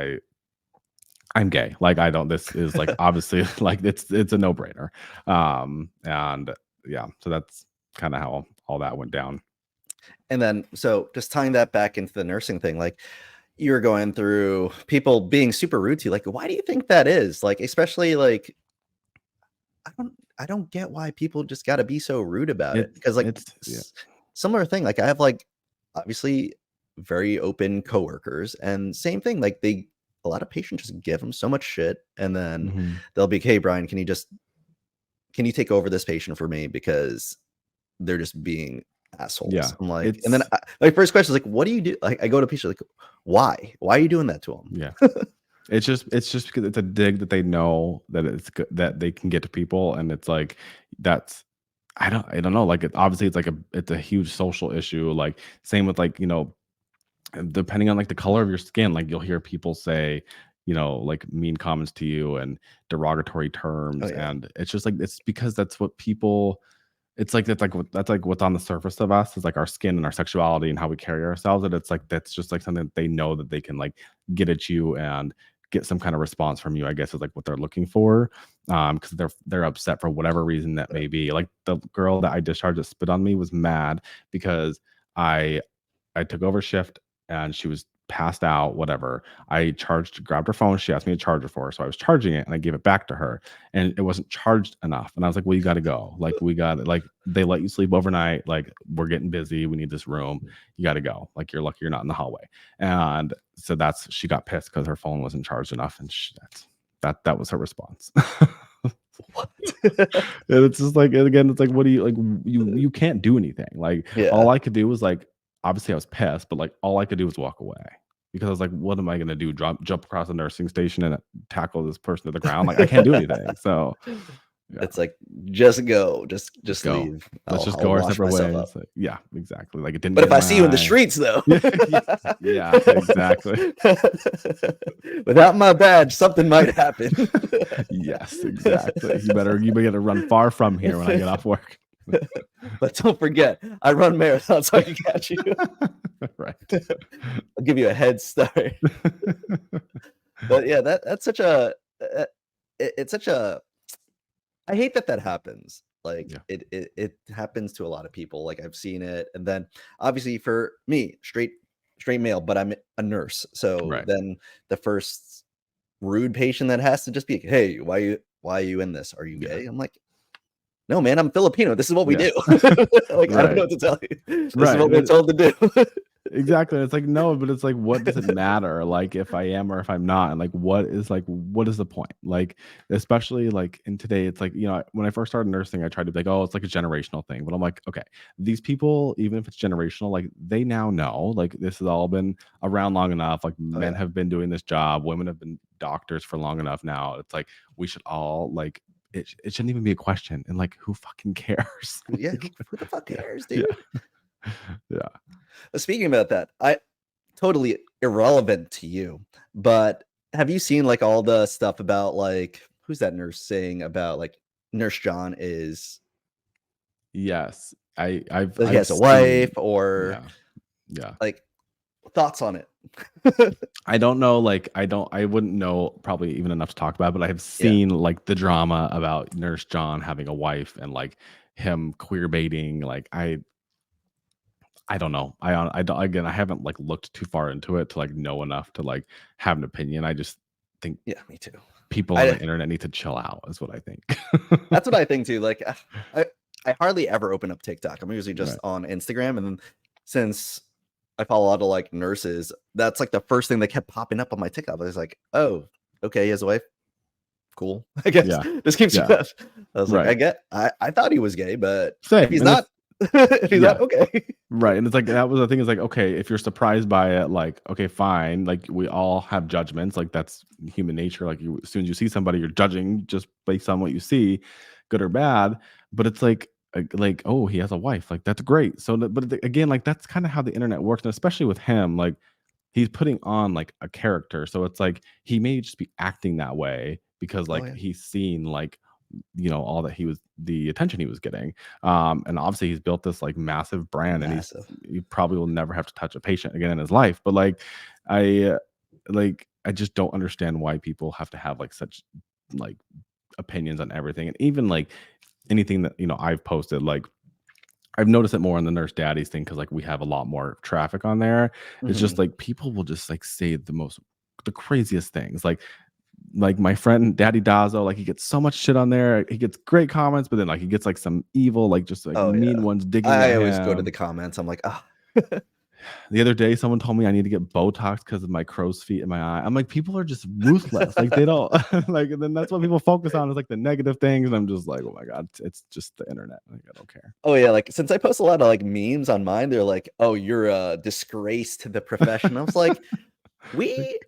I'm gay. Like I don't. This is like obviously like it's a no brainer. And yeah, so that's kind of how all that went down. And then so just tying that back into the nursing thing, like, you're going through people being super rude to you, like, why do you think that is? Like, especially, like, I don't get why people just gotta be so rude about it, because, like, Yeah. similar thing, like, I have, like, obviously very open coworkers, and same thing, like, a lot of patients just give them so much shit, and then Mhm. they'll be, "Hey, Brian, can you take over this patient for me because they're just being assholes. I'm like, it's and then my first question is like, what do you do? Like, I go to Peach, like, why are you doing that to him? yeah. It's just because it's a dig that they know that it's good, that they can get to people, and it's like that's I don't know. Like obviously it's a huge social issue. Like same with like depending on like the color of your skin, like you'll hear people say like mean comments to you and derogatory Oh terms, yeah, and it's just like it's because that's what people. It's like that's like what's on the surface of us is like our skin and our sexuality and how we carry ourselves, and it's like that's just like something that they know that they can like get at you and get some kind of response from you, I guess is like what they're looking for. Because they're upset for whatever reason that may be. Like the girl that I discharged that spit on me was mad because I I took over shift and she was passed out, whatever. I grabbed her phone. She asked me to charge her for her. So I was charging it and I gave it back to her and it wasn't charged enough. And I was like, well, you got to go. Like, they let you sleep overnight. Like, we're getting busy. We need this room. You got to go. Like, you're lucky you're not in the hallway. And so she got pissed because her phone wasn't charged enough. And that was her response. what? And it's just like, and again, it's like, what do you like? You can't do anything. Like, Yeah. all I could do was like, obviously I was pissed, but like all I could do was walk away because I was like, what am I gonna do? Jump across a nursing station and tackle this person to the ground? Like I can't do anything. So yeah, It's like just go, just go. leave. Let's just I'll go our wash separate myself ways. up. Like, yeah, exactly. Like it didn't. But get if I in see you in the my eye. streets, though, yeah, exactly. without my badge, something might happen. Yes, exactly. You better run far from here when I get off work. But don't forget, I run marathons so I can catch you. Right. I'll give you a head start. But yeah, that's such a it's such a I hate that happens. Like Yeah. it happens to a lot of people. Like I've seen it, and then obviously for me, straight male, but I'm a nurse. So Right. then the first rude patient that has to just be like, hey, why are you in this? Are you Yeah. gay? I'm like, no, man, I'm Filipino. This is what we Yeah. do. Like, I don't know Right. what to tell you. This is Right. what we're told to do. Exactly. It's like, no, but it's like, what does it matter? Like, if I am or if I'm not, and like, what is the point? Like, especially like in today, it's like, when I first started nursing, I tried to be like, oh, it's like a generational thing. But I'm like, okay, these people, even if it's generational, like they now know, like this has all been around long enough. Like Oh, men yeah. have been doing this job, women have been doctors for long enough now. It's like we should all like it shouldn't even be a question. And like, who fucking cares? Yeah, Like, who the fuck yeah, cares, yeah, dude? yeah. Speaking about that, I totally irrelevant to you, but have you seen like all the stuff about like who's that nurse saying about like Nurse John is Yes, that he I've has a wife seen. or Yeah, yeah. like thoughts on it? I don't know, like, I wouldn't know probably even enough to talk about, but I have Yeah. seen, like, the drama about Nurse John having a wife and, like, him queer baiting, like, I don't know. I don't again, I haven't, like, looked too far into it to, like, know enough to, like, have an opinion. I just think Yeah, me too. people on the I internet need to chill out is what I think. That's what I think too. Like I hardly ever open up TikTok. I'm usually just Right. on Instagram, and then since I follow a lot of like nurses, that's like the first thing that kept popping up on my TikTok. I was like, oh, okay, he has a wife. Cool. I guess Yeah. just keeps Yeah. I was like, Right. I thought he was gay, but if Same, he's and not, if he's yeah. not, okay. Right, and it's like that was the thing is like, okay, if you're surprised by it, like, okay, fine. Like we all have judgments, like that's human nature. Like as soon as you see somebody, you're judging just based on what you see, good or bad. But it's like, oh, he has a wife, like that's great. So, again, like that's kind of how the internet works, and especially with him, like he's putting on like a character. So it's like he may just be acting that way because Oh like yeah, he's seen like all that the attention he was getting, and obviously he's built this like massive brand, and massive. he probably will never have to touch a patient again in his life. But like I I just don't understand why people have to have like such like opinions on everything, and even like anything that I've posted. Like I've noticed it more on the nurse daddies thing because like we have a lot more traffic on there. It's just Mhm. like people will just like say the craziest things. Like my friend Daddy Dazo, like he gets so much shit on there. He gets great comments, but then like he gets like some evil, like just like Oh mean yeah. ones digging I at always go to the him. comments. I'm like, ah, The other day, someone told me I need to get Botox because of my crow's feet in my eye. I'm like, people are just ruthless. Like they don't like. And then that's what people focus on is like the negative things. And I'm just like, oh my god, it's just the internet. Like I don't care. Oh yeah, like since I post a lot of like memes on mine, they're like, "Oh, you're a disgrace to the profession." I was like, we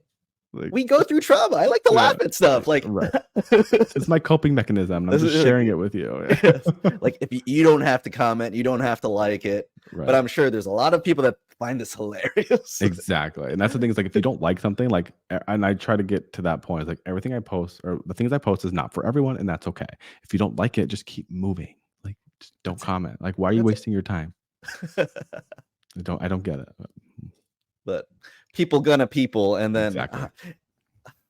Like we go through trauma. I like to yeah, laugh at stuff. Like, right. It's my coping mechanism. And I'm just sharing it with you. yes. Like if you don't have to comment, you don't have to like it. Right. But I'm sure there's a lot of people that find this hilarious. Exactly. And that's the thing is like if you don't like something, like and I try to get to that point, it's like everything I post or the things I post is not for everyone, and that's okay. If you don't like it, just keep moving. Like just don't comment. Like why are you wasting your time? I don't get it. But people gonna people, and then Exactly.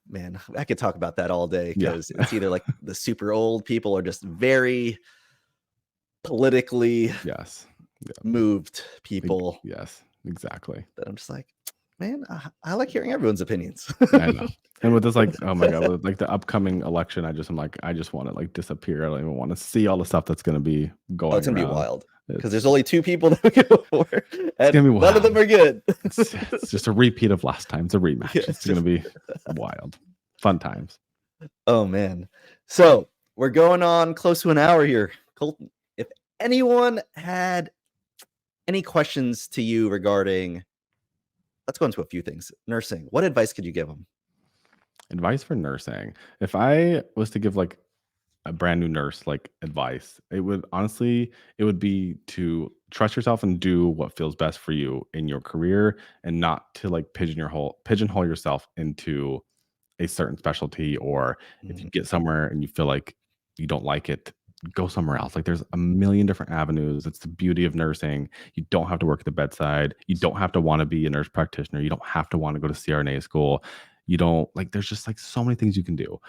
man, I could talk about that all day Yeah. because it's either like the super old people or just very politically Yes. Yeah. moved people Yes, exactly. that I'm just like, man, I like hearing everyone's opinions. I know. And with this, like, oh my god, with like the upcoming election, I just want to like disappear. I don't even want to see all the stuff that's going to be going. Oh, it's gonna around. be wild because It's there's only 2 people that we can vote for, and gonna be none of them wild. are good. It's just a repeat of last time. It's a rematch. Yeah, It's gonna be wild, fun times. Oh man. So we're going on close to an hour here. Colton, if anyone had any questions to you regarding, let's go into a few things. Nursing, what advice could you give them? Advice for nursing. If I was to give like a brand new nurse like advice, it would be to trust yourself and do what feels best for you in your career and not to like pigeonhole yourself into a certain specialty, or if you get somewhere and you feel like you don't like it, go somewhere else. Like there's a million different avenues. It's the beauty of nursing. You don't have to work at the bedside. You don't have to want to be a nurse practitioner. You don't have to want to go to CRNA school. You don't like there's just like so many things you can do.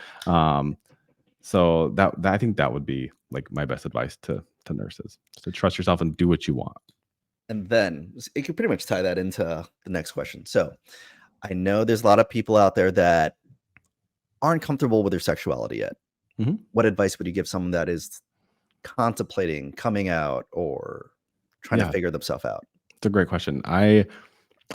So that I think that would be like my best advice to nurses, to trust yourself and do what you want. And then it could pretty much tie that into the next question. So I know there's a lot of people out there that aren't comfortable with their sexuality yet. Mhm. What advice would you give someone that is contemplating coming out or trying to Yeah. figure themselves out? It's a great question. I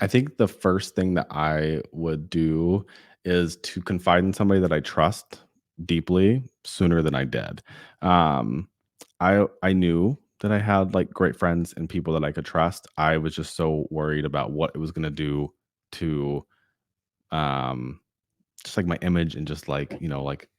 think the first thing that I would do is to confide in somebody that I trust deeply sooner than I did. I knew that I had like great friends and people that I could trust. I was just so worried about what it was going to do to um just like my image and just like, like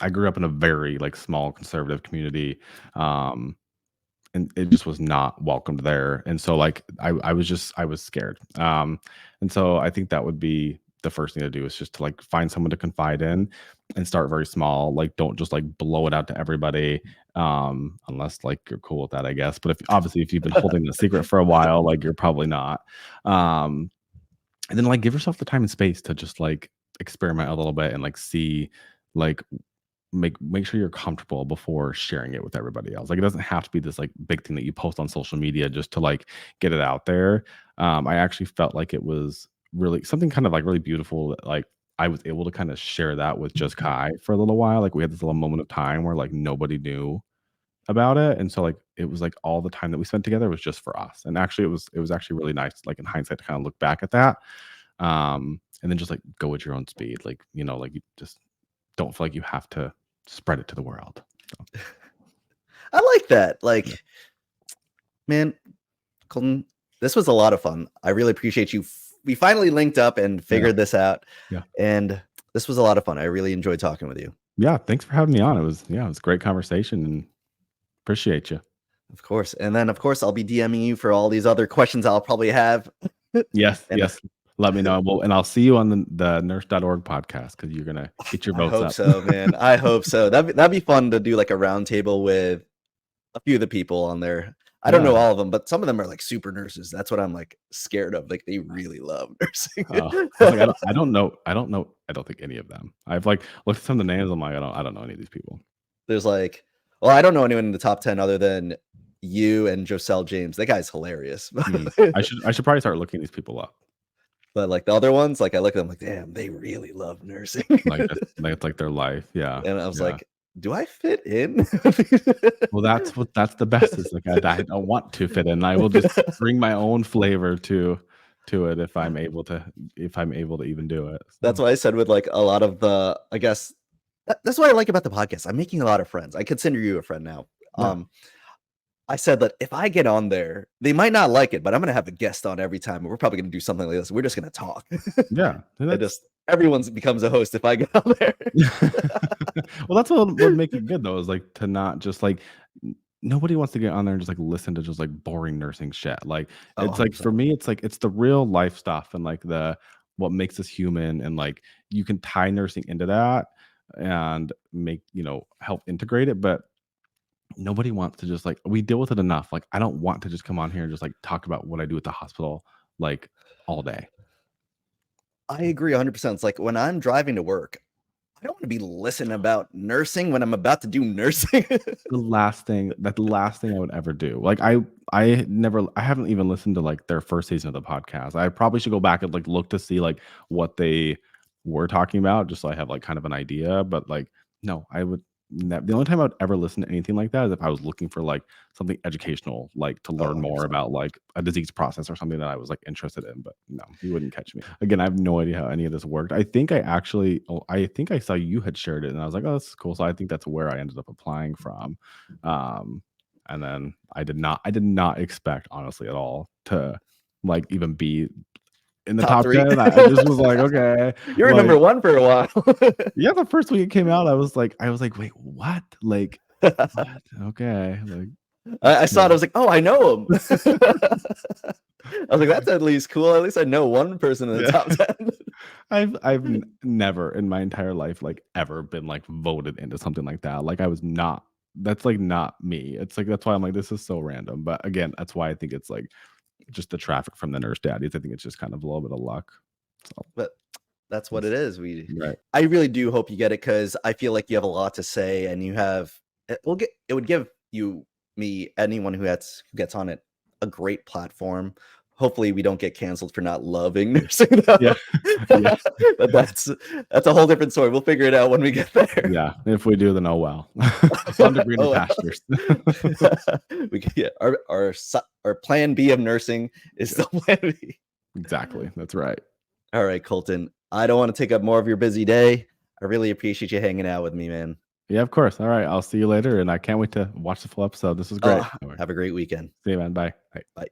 I grew up in a very like small conservative community. And it just was not welcomed there. And so like I was scared. And so I think that would be the first thing to do, is just to like find someone to confide in and start very small. Like don't just like blow it out to everybody. Unless like you're cool with that, I guess. But if you've been holding the secret for a while, like you're probably not. And then like give yourself the time and space to just like experiment a little bit and like see like make sure you're comfortable before sharing it with everybody else. Like it doesn't have to be this like big thing that you post on social media just to like get it out there. I actually felt like it was really something kind of like really beautiful that like I was able to kind of share that with just Kai for a little while. Like we had this little moment of time where like nobody knew about it. And so like it was like all the time that we spent together was just for us. And actually it was actually really nice, like in hindsight, to kind of look back at that. And then just like go at your own speed. Like, like you just don't feel like you have to spread it to the world. So. I like that. Like, man, Colton, this was a lot of fun. I really appreciate you. We finally linked up and figured this out. Yeah. And this was a lot of fun. I really enjoyed talking with you. Yeah. Thanks for having me on. It was a great conversation and appreciate you. Of course. And then, of course, I'll be DMing you for all these other questions I'll probably have. Yes. Yes. Let me know. Well, and I'll see you on the nurse.org podcast because you're going to get your votes up. I hope so, man. I hope so. That'd be fun to do like a roundtable with a few of the people on there. I don't know all of them, but some of them are like super nurses. That's what I'm like scared of. Like they really love nursing. I don't know. I don't think any of them. I've like looked at some of the names. I'm like, I don't know any of these people. There's like, well, I don't know anyone in the top 10 other than you and Joselle James. That guy's hilarious. I should probably start looking these people up. But like the other ones, like I look at them like, damn, they really love nursing. Like it's like their life. Yeah. And I was like, do I fit in? Well, that's the best. Is like I don't want to fit in. I will just bring my own flavor to it if I'm able to even do it. That's So, why I said with like a lot of the, I guess that's what I like about the podcast. I'm making a lot of friends. I consider you a friend now. yeah. I said that if I get on there, they might not like it, but I'm gonna have a guest on every time. And we're probably gonna do something like this. We're just gonna talk. Yeah. And And that's just everyone becomes a host if I get on there. well, that's what would make it good though, is like to not just like nobody wants to get on there and just like listen to just like boring nursing shit. Like Oh, it's like 100%. for me, it's like it's the real life stuff and like the what makes us human and like you can tie nursing into that and make, help integrate it. But nobody wants to just like we deal with it enough. Like I don't want to just come on here and just like talk about what I do at the hospital like all day. I agree 100%. It's like when I'm driving to work, I don't want to be listening about nursing when I'm about to do nursing. The last thing I would ever do. Like I haven't even listened to like their first season of the podcast. I probably should go back and like look to see like what they were talking about just so I have like kind of an idea. But like no, I would the only time I would ever listen to anything like that is if I was looking for like something educational, like to Oh, learn more 100%. about like a disease process or something that I was like interested in. But no, you wouldn't catch me. Again, I have no idea how any of this worked. I think I think I saw you had shared it and I was like, oh, that's cool. So I think that's where I ended up applying from. And then I did not expect honestly at all to like even be in the Top top 3. 10. I just was like, okay. You were Like, number 1 for a while. yeah, the first week it came out, I was like, wait, what? Like, what? Okay. Like, I saw it. I no. was like, oh, I know him. I was like, that's at least cool. At least I know one person in the Yeah. top 10. I've never in my entire life like ever been like voted into something like that. Like I was not. That's like not me. It's like that's why I'm like this is so random. But again, that's why I think it's like just the traffic from the nurse daddies. I think it's just kind of a little bit of luck. So But that's what it is. right. I really do hope you get it because I feel like you have a lot to say, and you have it would give me, anyone who gets on it a great platform. Hopefully, we don't get canceled for not loving nursing though. Yeah. Yeah. But that's a whole different story. We'll figure it out when we get there. Yeah. If we do, then oh well. On to greener Oh, well. pastures. Our plan B of nursing is still plan B. Exactly. That's right. All right, Colton. I don't want to take up more of your busy day. I really appreciate you hanging out with me, man. Yeah, of course. All right. I'll see you later. And I can't wait to watch the full episode. This is great. Oh, have a great weekend. See you, man. Bye. Bye. Bye.